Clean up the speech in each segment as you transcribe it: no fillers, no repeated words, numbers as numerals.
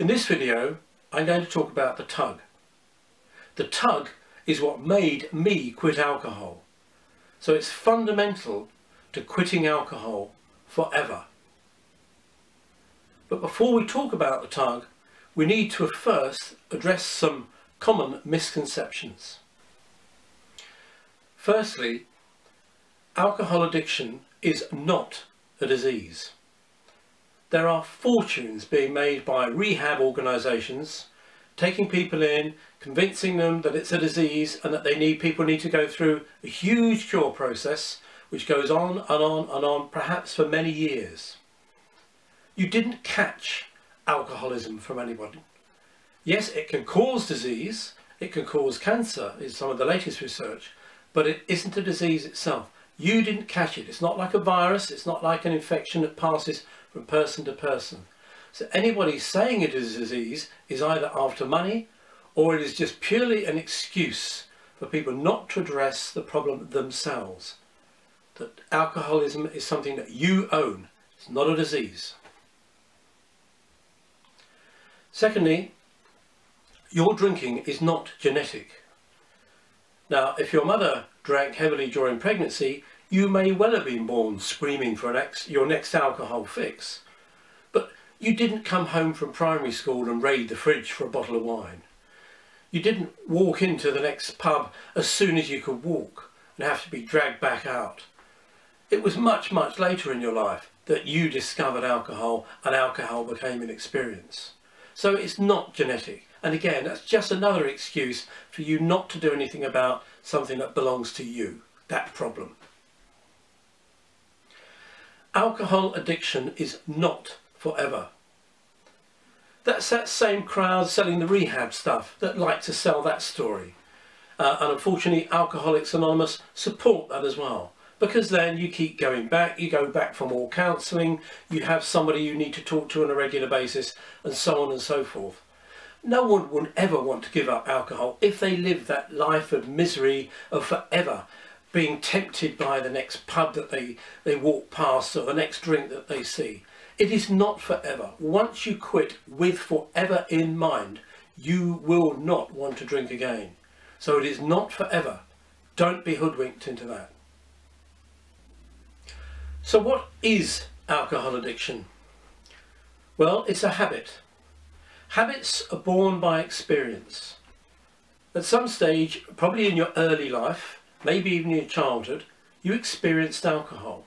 In this video, I'm going to talk about the tug. The tug is what made me quit alcohol. So it's fundamental to quitting alcohol forever. But before we talk about the tug, we need to first address some common misconceptions. Firstly, alcohol addiction is not a disease. There are fortunes being made by rehab organisations, taking people in, convincing them that it's a disease and that people need to go through a huge cure process which goes on and on and on, perhaps for many years. You didn't catch alcoholism from anybody. Yes, it can cause disease, it can cause cancer, is some of the latest research, but it isn't a disease itself. You didn't catch it. It's not like a virus, it's not like an infection that passes from person to person. So anybody saying it is a disease is either after money or it is just purely an excuse for people not to address the problem themselves. That alcoholism is something that you own. It's not a disease. Secondly, your drinking is not genetic. Now, if your mother drank heavily during pregnancy, you may well have been born screaming for your next alcohol fix. But you didn't come home from primary school and raid the fridge for a bottle of wine. You didn't walk into the next pub as soon as you could walk and have to be dragged back out. It was much, much later in your life that you discovered alcohol and alcohol became an experience. So it's not genetic. And again, that's just another excuse for you not to do anything about something that belongs to you, that problem. Alcohol addiction is not forever. That's that same crowd selling the rehab stuff that like to sell that story. And unfortunately, Alcoholics Anonymous support that as well. Because then you keep going back, you go back for more counselling, you have somebody you need to talk to on a regular basis, and so on and so forth. No one would ever want to give up alcohol if they live that life of misery of forever, being tempted by the next pub that they walk past or the next drink that they see. It is not forever. Once you quit with forever in mind, you will not want to drink again. So it is not forever. Don't be hoodwinked into that. So what is alcohol addiction? Well, it's a habit. Habits are born by experience. At some stage, probably in your early life, maybe even in your childhood, you experienced alcohol.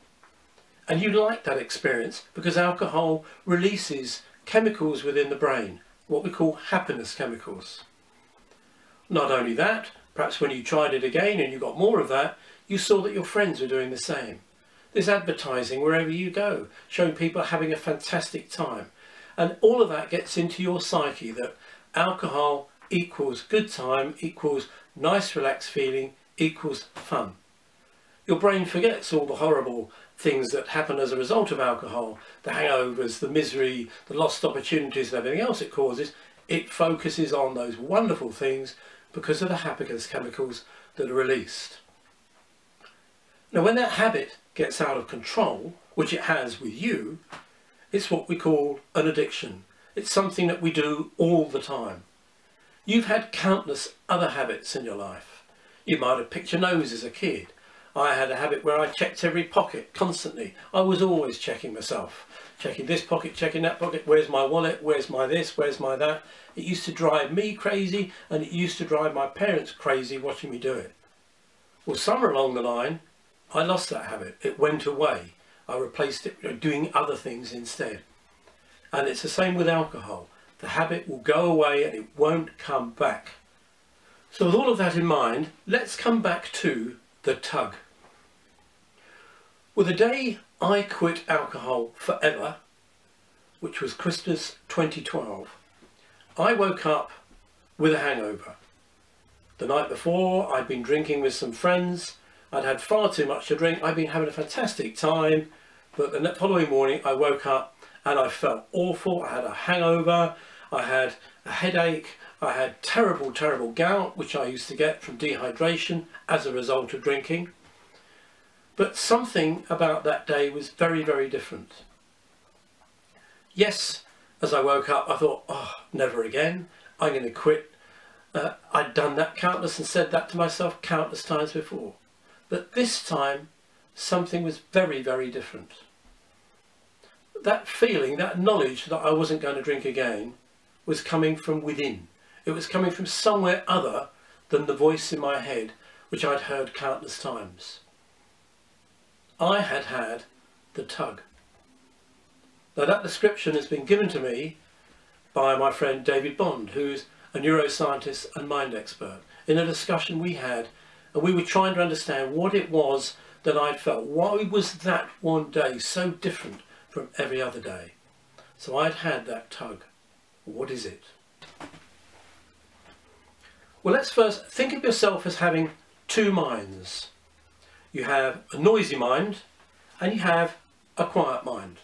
And you like that experience because alcohol releases chemicals within the brain, what we call happiness chemicals. Not only that, perhaps when you tried it again and you got more of that, you saw that your friends were doing the same. There's advertising wherever you go, showing people having a fantastic time. And all of that gets into your psyche that alcohol equals good time, equals nice relaxed feeling, equals fun. Your brain forgets all the horrible things that happen as a result of alcohol, the hangovers, the misery, the lost opportunities and everything else it causes. It focuses on those wonderful things because of the happiness chemicals that are released. Now when that habit gets out of control, which it has with you, it's what we call an addiction. It's something that we do all the time. You've had countless other habits in your life. You might have picked your nose as a kid. I had a habit where I checked every pocket constantly. I was always checking myself. Checking this pocket, checking that pocket. Where's my wallet? Where's my this? Where's my that? It used to drive me crazy and it used to drive my parents crazy watching me do it. Well, somewhere along the line, I lost that habit. It went away. I replaced it doing other things instead. And it's the same with alcohol. The habit will go away and it won't come back. So with all of that in mind, let's come back to the tug. Well, the day I quit alcohol forever, which was Christmas 2012, I woke up with a hangover. The night before, I'd been drinking with some friends. I'd had far too much to drink. I'd been having a fantastic time, but the following morning I woke up and I felt awful. I had a hangover, I had a headache, I had terrible, terrible gout, which I used to get from dehydration as a result of drinking. But something about that day was very, very different. Yes, as I woke up, I thought, oh, never again, I'm going to quit. I'd done that countless and said that to myself countless times before. But this time, something was very, very different. That feeling, that knowledge that I wasn't going to drink again was coming from within. It was coming from somewhere other than the voice in my head, which I'd heard countless times. I had had the tug. Now that description has been given to me by my friend David Bond, who's a neuroscientist and mind expert, in a discussion we had, and we were trying to understand what it was that I'd felt. Why was that one day so different from every other day? So I'd had that tug. What is it? Well, let's first think of yourself as having two minds. You have a noisy mind and you have a quiet mind.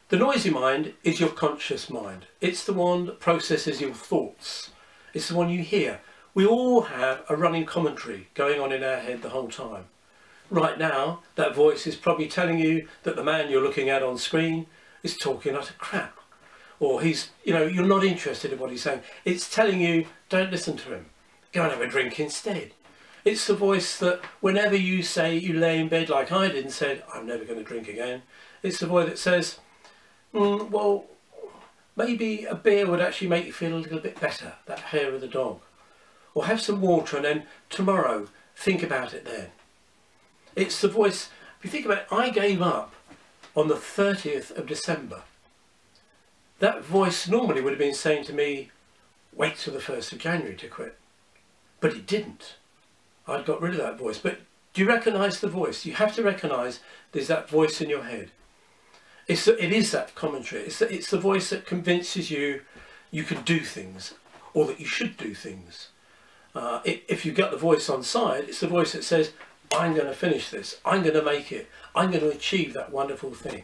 The noisy mind is your conscious mind. It's the one that processes your thoughts. It's the one you hear. We all have a running commentary going on in our head the whole time. Right now, that voice is probably telling you that the man you're looking at on screen is talking utter crap. Or he's, you're not interested in what he's saying. It's telling you, don't listen to him. Go and have a drink instead. It's the voice that whenever you say, you lay in bed like I did and said, I'm never going to drink again. It's the voice that says, well, maybe a beer would actually make you feel a little bit better, that hair of the dog. Or have some water and then tomorrow, think about it then. It's the voice, if you think about it, I gave up on the 30th of December. That voice normally would have been saying to me, wait till the 1st of January to quit. But it didn't. I'd got rid of that voice. But do you recognise the voice? You have to recognise there's that voice in your head. It is that commentary. It's the voice that convinces you you can do things, or that you should do things. If you get the voice on side, it's the voice that says, I'm going to finish this, I'm going to make it, I'm going to achieve that wonderful thing.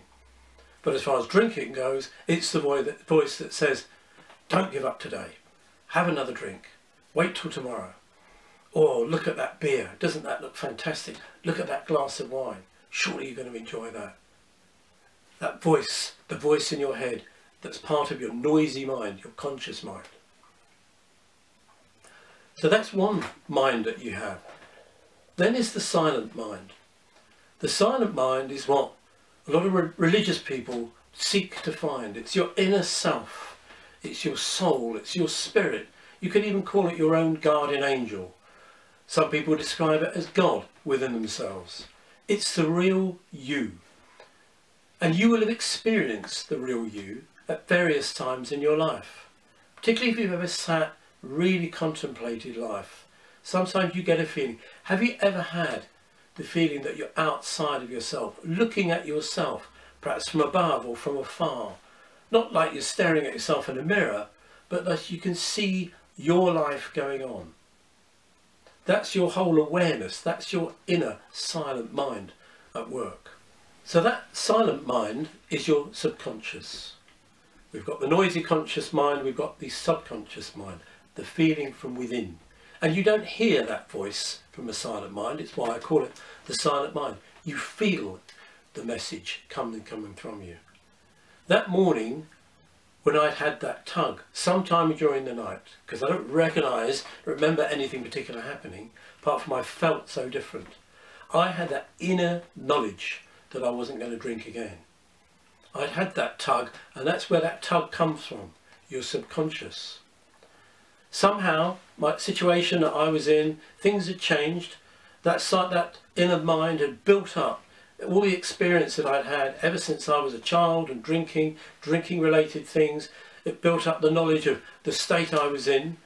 But as far as drinking goes, it's the voice that says, don't give up today, have another drink, wait till tomorrow. Or look at that beer, doesn't that look fantastic? Look at that glass of wine, surely you're going to enjoy that. That voice, the voice in your head, that's part of your noisy mind, your conscious mind. So that's one mind that you have. Then is the silent mind. The silent mind is what a lot of religious people seek to find. It's your inner self. It's your soul. It's your spirit. You can even call it your own guardian angel. Some people describe it as God within themselves. It's the real you. And you will have experienced the real you at various times in your life. Particularly if you've ever sat, really contemplated life. Sometimes you get a feeling. Have you ever had the feeling that you're outside of yourself, looking at yourself, perhaps from above or from afar? Not like you're staring at yourself in a mirror, but that you can see your life going on. That's your whole awareness. That's your inner silent mind at work. So that silent mind is your subconscious. We've got the noisy conscious mind, we've got the subconscious mind, the feeling from within. And you don't hear that voice from a silent mind. It's why I call it the silent mind. You feel the message coming from you. That morning, when I'd had that tug, sometime during the night, because I don't remember anything particular happening, apart from I felt so different. I had that inner knowledge that I wasn't going to drink again. I'd had that tug, and that's where that tug comes from, your subconscious. Somehow, my situation that I was in, things had changed. That inner mind had built up all the experience that I'd had ever since I was a child and drinking related things. It built up the knowledge of the state I was in.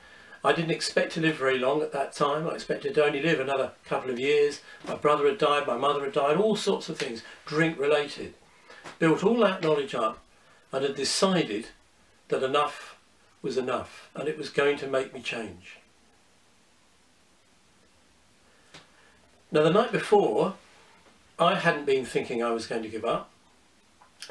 I didn't expect to live very long at that time. I expected to only live another couple of years. My brother had died, my mother had died, all sorts of things, drink related. Built all that knowledge up and had decided that enough was enough and it was going to make me change. Now the night before, I hadn't been thinking I was going to give up.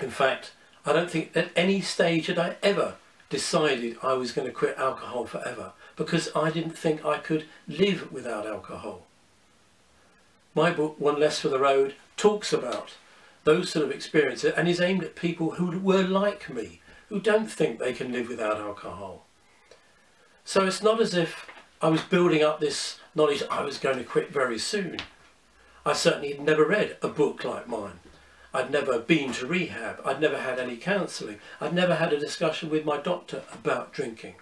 In fact, I don't think at any stage had I ever decided I was going to quit alcohol forever, because I didn't think I could live without alcohol. My book, One Less for the Road, talks about those sort of experiences and is aimed at people who were like me, who don't think they can live without alcohol. So it's not as if I was building up this knowledge I was going to quit very soon. I certainly had never read a book like mine. I'd never been to rehab. I'd never had any counselling. I'd never had a discussion with my doctor about drinking.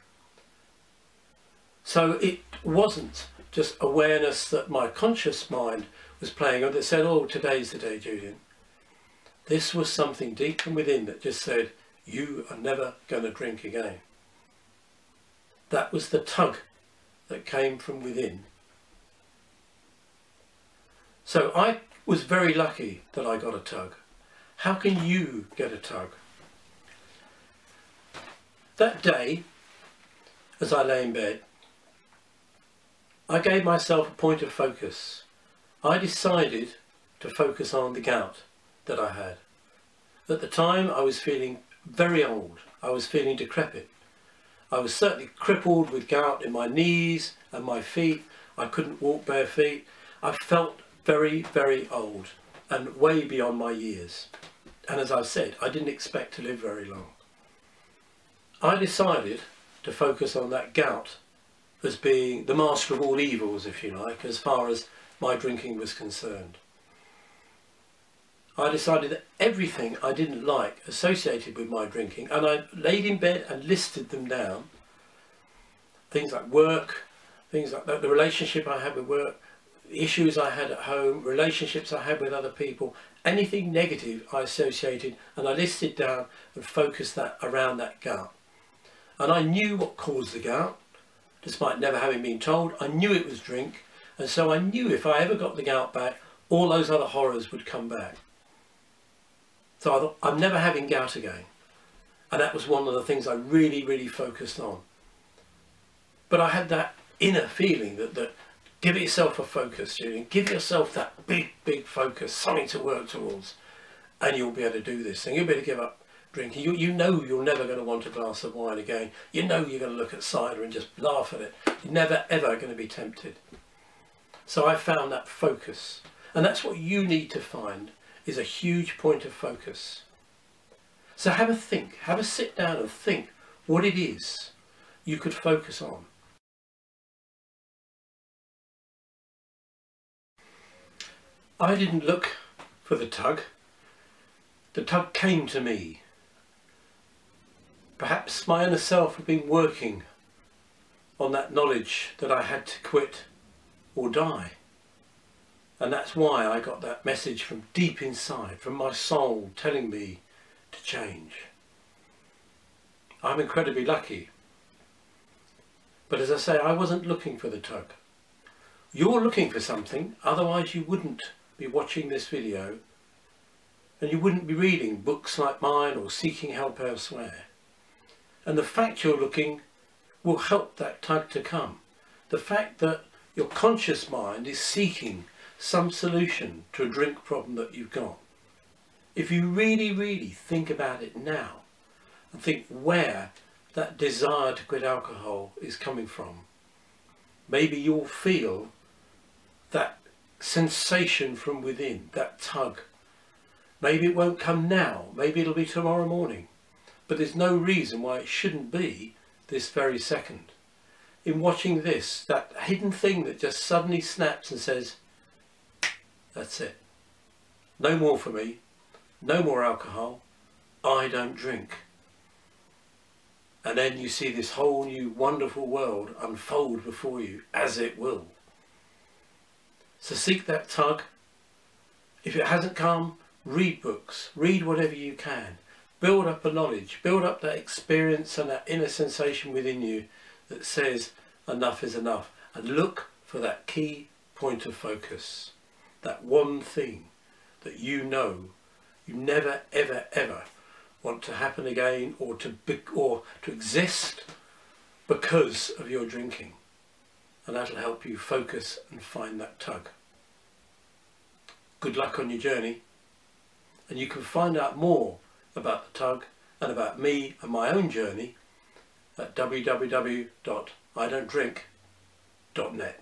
So it wasn't just awareness that my conscious mind was playing on that said, oh, today's the day, Julian. This was something deep from within that just said, you are never going to drink again. That was the tug that came from within. So I was very lucky that I got a tug. How can you get a tug? That day, as I lay in bed, I gave myself a point of focus. I decided to focus on the gout that I had. At the time I was feeling very old. I was feeling decrepit. I was certainly crippled with gout in my knees and my feet. I couldn't walk bare feet. I felt very, very old and way beyond my years. And as I said, I didn't expect to live very long. I decided to focus on that gout as being the master of all evils, if you like, as far as my drinking was concerned. I decided that everything I didn't like associated with my drinking, and I laid in bed and listed them down. Things like work, things like the relationship I had with work, issues I had at home, relationships I had with other people, anything negative I associated, and I listed down and focused that around that gout. And I knew what caused the gout, despite never having been told. I knew it was drink, and so I knew if I ever got the gout back, all those other horrors would come back. So I thought, I'm never having gout again. And that was one of the things I really, really focused on. But I had that inner feeling that give yourself a focus, Julian. Give yourself that big, big focus, something to work towards, and you'll be able to do this thing. You'll be able to give up drinking. You know you're never going to want a glass of wine again. You know you're going to look at cider and just laugh at it. You're never, ever going to be tempted. So I found that focus. And that's what you need to find, is a huge point of focus. So have a think. Have a sit down and think what it is you could focus on. I didn't look for the tug. The tug came to me. Perhaps my inner self had been working on that knowledge that I had to quit or die. And that's why I got that message from deep inside, from my soul, telling me to change. I'm incredibly lucky. But as I say, I wasn't looking for the tug. You're looking for something, otherwise you wouldn't be watching this video, and you wouldn't be reading books like mine or seeking help elsewhere. And the fact you're looking will help that tug to come. The fact that your conscious mind is seeking some solution to a drink problem that you've got. If you really, really think about it now and think where that desire to quit alcohol is coming from, maybe you'll feel that sensation from within, that tug. Maybe it won't come now, maybe it'll be tomorrow morning, but there's no reason why it shouldn't be this very second. In watching this, that hidden thing that just suddenly snaps and says, that's it. No more for me. No more alcohol. I don't drink. And then you see this whole new wonderful world unfold before you, as it will. So seek that tug. If it hasn't come, read books. Read whatever you can. Build up a knowledge. Build up that experience and that inner sensation within you that says enough is enough. And look for that key point of focus. That one thing that you know you never, ever, ever want to happen again, or to exist because of your drinking. And that'll help you focus and find that tug. Good luck on your journey. And you can find out more about the tug and about me and my own journey at www.idon'tdrink.net.